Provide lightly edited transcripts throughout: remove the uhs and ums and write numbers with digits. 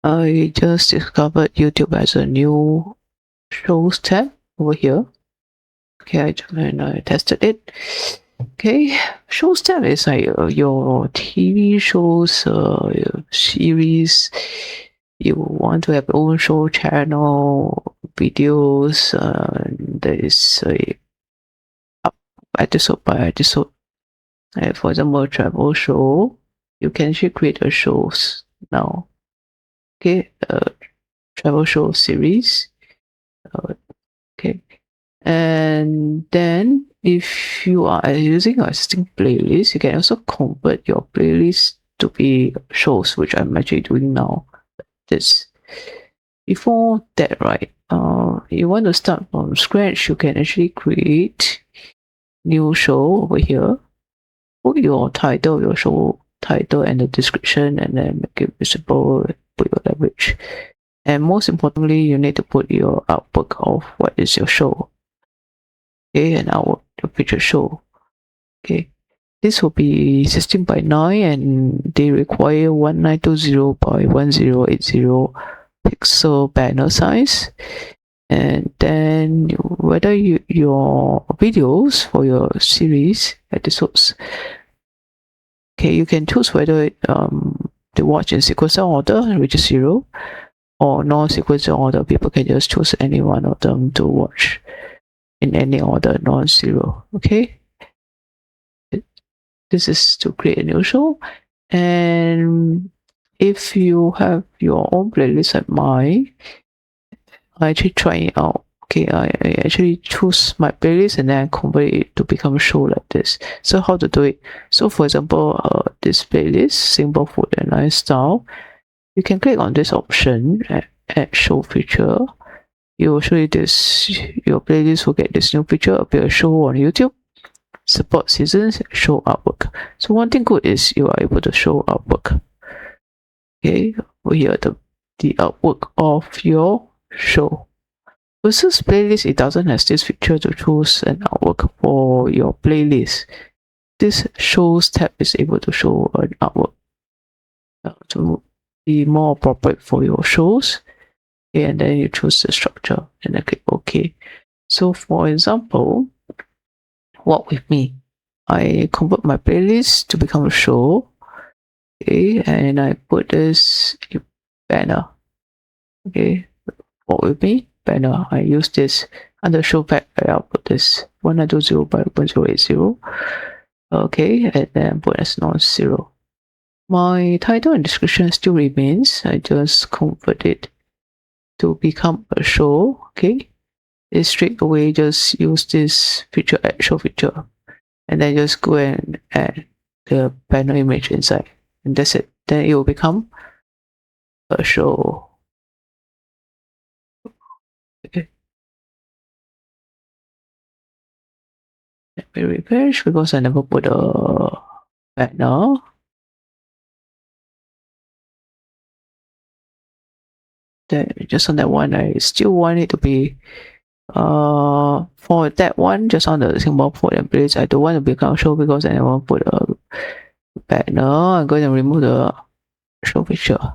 I just discovered YouTube as a new shows tab over here. Okay, I tested it. Okay, shows tab is like your TV shows, your series. You want to have your own show channel, videos. There is a up episode by episode. For example, travel show. You can actually create a shows now. Okay, travel show series. Okay, and then if you are using a existing playlist, you can also convert your playlist to be shows, which I'm actually doing now. This before that, right? You want to start from scratch, you can actually create new show over here. Put your title, your show title, and the description, and then make it visible. Put your language, and most importantly, you need to put your artwork of what is your show. Okay, and our your picture show. Okay, this will be 16 by 9, and they require 1920 by 1080 pixel banner size. And then whether your videos for your series episodes, okay, you can choose whether to watch in sequential order, which is 0, or non-sequential order. People can just choose any one of them to watch in any order, non-zero. Okay, this is to create a new show. And if you have your own playlist like mine, I actually try it out. Okay, I actually choose my playlist and then I convert it to become a show like this. So how to do it? So for example, this playlist, simple food and lifestyle, you can click on this option, add show feature. It will show you this, your playlist will get this new feature, appear show on YouTube, support seasons, show artwork. So one thing good is you are able to show artwork. Okay, over here the artwork of your show. Versus playlist, it doesn't have this feature to choose an artwork for your playlist. This shows tab is able to show an artwork to be more appropriate for your shows. Okay, and then you choose the structure and then click OK. So for example, walk with me. I convert my playlist to become a show. Okay, and I put this banner. Okay, walk with me banner. I use this under show pack. I'll put this 1920 by 1080. Okay, and then put as non-zero. My title and description still remains. I just convert it to become a show. Okay, it's straight away just use this feature, add show feature, and then just go and add the banner image inside, and that's it. Then it will become a show. Okay. Let me refresh because I never put a banner. Then just on that one, I still want it to be for that one, just on the symbol food and place. I don't want to become show because I never put a banner. I'm going to remove the show picture.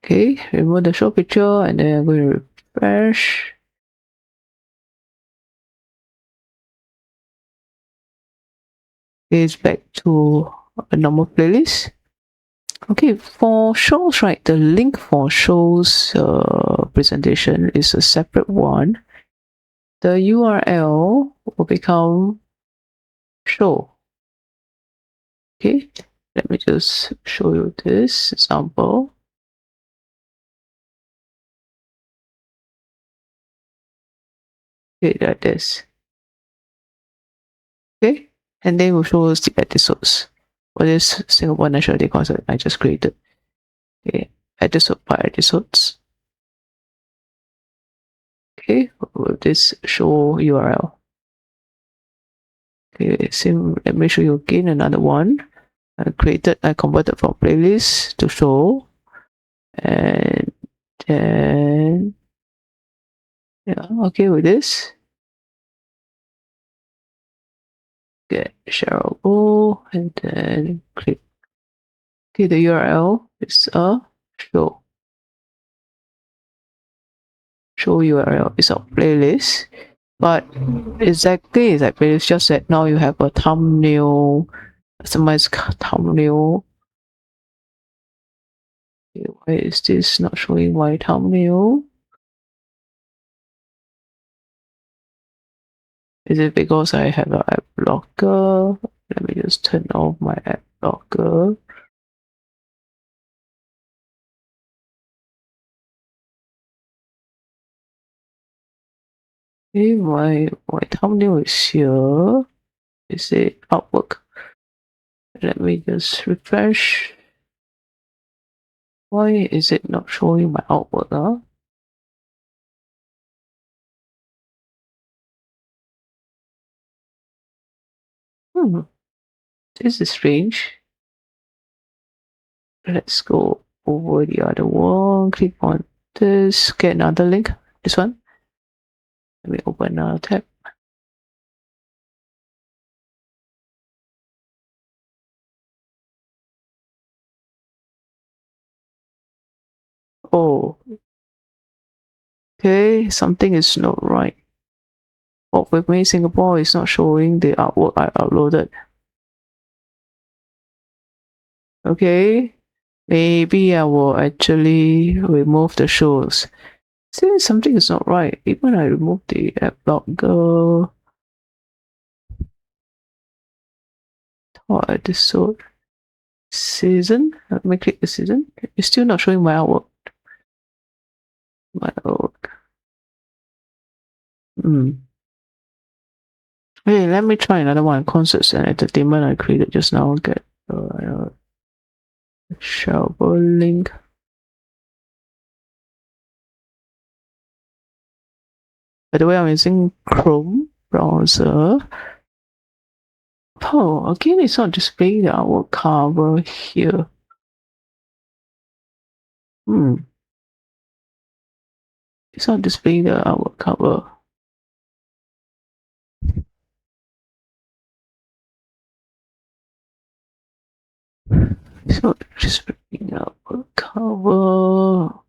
Okay, remove the show picture and then I'm going to refresh. It's back to a normal playlist. Okay, for shows, right, the link for shows presentation is a separate one. The URL will become show. Okay, let me just show you this example. Okay, like this. Okay, and then we'll show us the episodes for this Singapore National Day concert I just created. Okay, episode by episodes. Okay, with this show URL. Okay, same. Let me show you again another one. I converted from playlist to show, and then yeah, okay with this. Get shareable and then click. Okay, the URL is a show URL is a playlist, but exactly it's like playlist, just that now you have a thumbnail, customized thumbnail. Okay, why is this not showing my thumbnail? Is it because I have an ad blocker? Let me just turn off my ad blocker. Okay, my thumbnail is here. Is it artwork? Let me just refresh. Why is it not showing my artwork? This is strange. Let's go over the other one. Click on this. Get another link. This one. Let me open another tab. Oh, okay. Something is not right. What with me, Singapore is not showing the artwork I uploaded. Okay, maybe I will actually remove the shows. See, something is not right. Even I remove the ad blocker. Oh, episode season. Let me click the season. It's still not showing my artwork. My artwork. Okay, let me try another one. Concerts and entertainment I created just now. Get shower link. By the way, I'm using Chrome browser. Oh, again, it's not displaying the artwork cover here. It's not displaying the artwork cover. It's not displaying the artwork cover.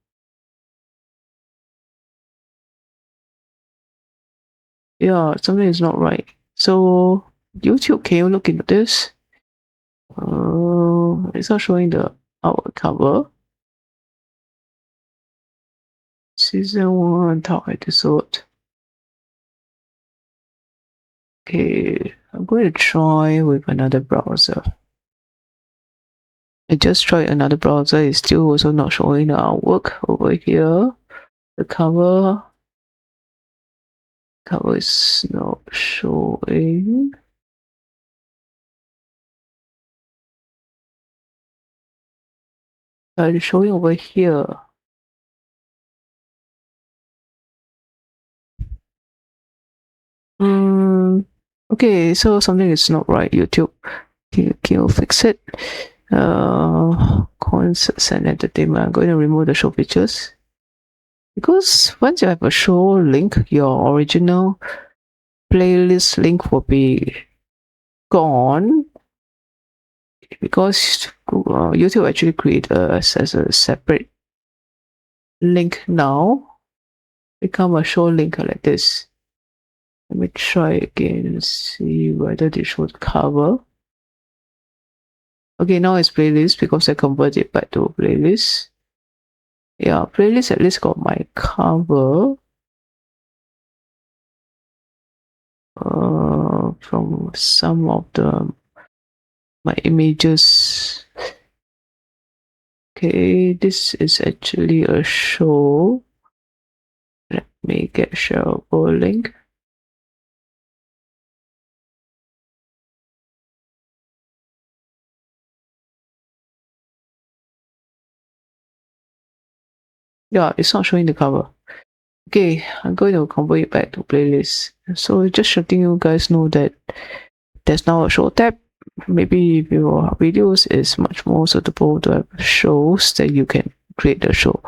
Yeah, something is not right. So, YouTube, can you look into this? It's not showing the artwork cover. Season 1 top episode. Okay, I'm going to try with another browser. I just tried another browser. It's still also not showing the artwork over here. The cover is not showing. It's showing over here. Okay, so something is not right. YouTube, can you fix it? Concerts and entertainment. I'm going to remove the show pictures because once you have a show link, your original playlist link will be gone because YouTube actually create as a separate link now. Become a show link like this. Let me try again and see whether they show the cover. Okay, now it's playlist because I converted it back to playlist. Yeah, playlist at least got my cover. From some of my images. Okay, this is actually a show. Let me get shareable link. Yeah, it's not showing the cover. Okay, I'm going to convert it back to playlist. So just letting you guys know that there's now a show tab. Maybe if your videos is much more suitable to have shows, that you can create the show.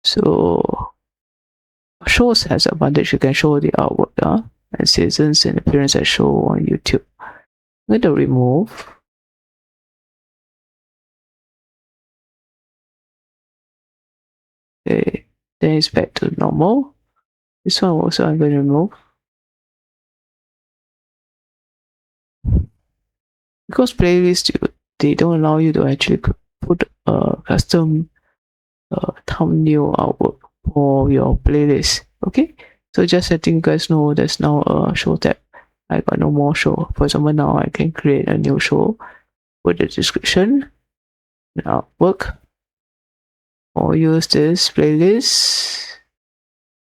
So shows has advantage. You can show the artwork and seasons and appearance at show on YouTube. I'm going to remove. Okay, then it's back to normal. This one also I'm going to remove. Because playlist, they don't allow you to actually put a custom thumbnail artwork for your playlist. Okay, so just letting you guys know there's now a show tab. I got no more show. For example, now I can create a new show with the description, artwork, or use this playlist.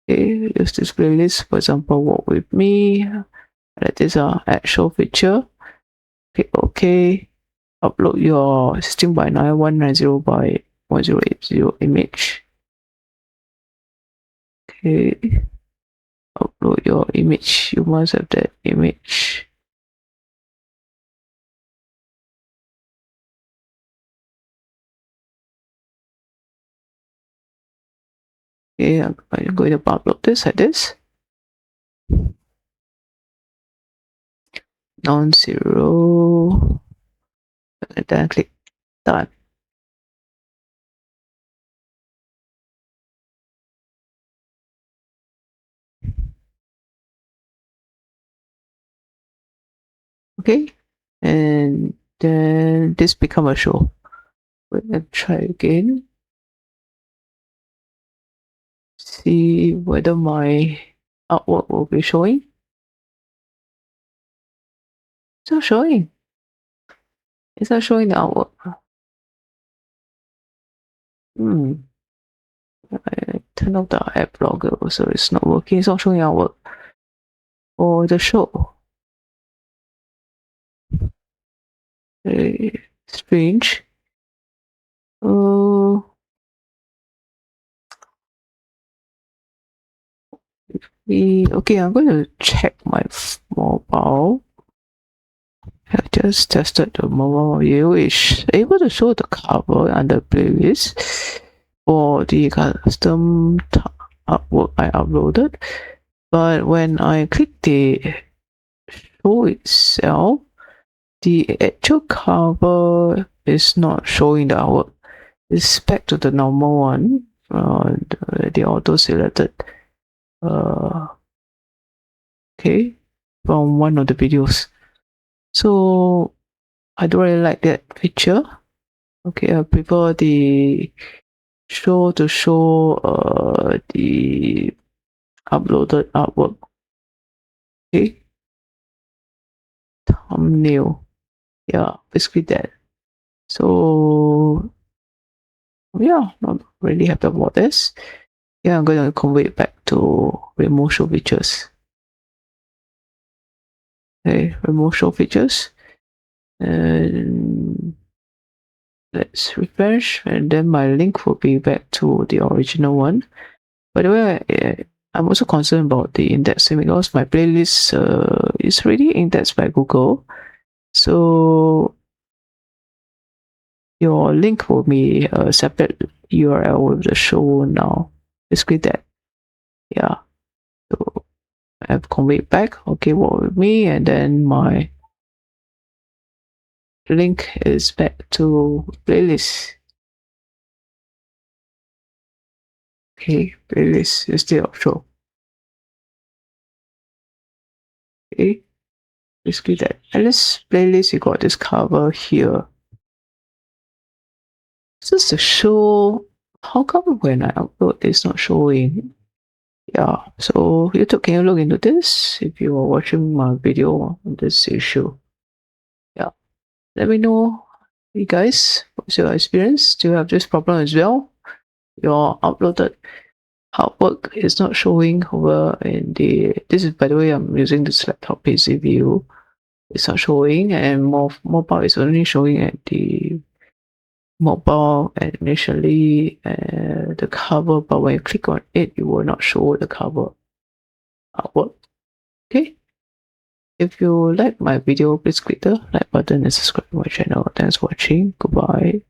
Okay, use this playlist. For example, walk with me. That is a add show feature. Okay. Upload your 16 by 9 190 by 1080 image. Okay. Upload your image. You must have that image. Okay, I'm going to upload this like this. Non-zero. And then click done. Okay, and then this become a show. Let's try again. See whether my artwork will be showing. It's not showing. It's not showing the artwork. I turn off the app logger, so it's not working. It's not showing artwork for the show. Very strange. Okay, I'm going to check my mobile. I just tested the mobile view. It's able to show the cover under playlist for the custom artwork I uploaded. But when I click the show itself, the actual cover is not showing the artwork. It's back to the normal one. The auto selected. Okay, from one of the videos. So I don't really like that feature. Okay, I prefer the show to show the uploaded artwork. Okay, thumbnail. Yeah, basically that. So yeah, not really happy about this. Yeah, I'm going to convert it back to remove show features. Okay, remove show features. And let's refresh, and then my link will be back to the original one. By the way, I'm also concerned about the indexing because my playlist is already indexed by Google. So your link will be a separate URL with the show now. Basically that. Yeah. So I have conveyed back. Okay, walk with me, and then my link is back to playlist. Okay, playlist is still show. Okay, basically that. And this playlist, you got this cover here. Just to show how come when I upload it's not showing. Yeah, so YouTube, can you look into this if you are watching my video on this issue? Yeah, let me know, you guys, what's your experience? Do you have this problem as well? Your uploaded artwork is not showing over in the, this is, by the way, I'm using this laptop PC view. It's not showing, and mobile is only showing at the mobile and initially the cover, but when you click on it, it will not show the cover artwork. Okay, if you like my video, please click the like button and subscribe to my channel. Thanks for watching. Goodbye.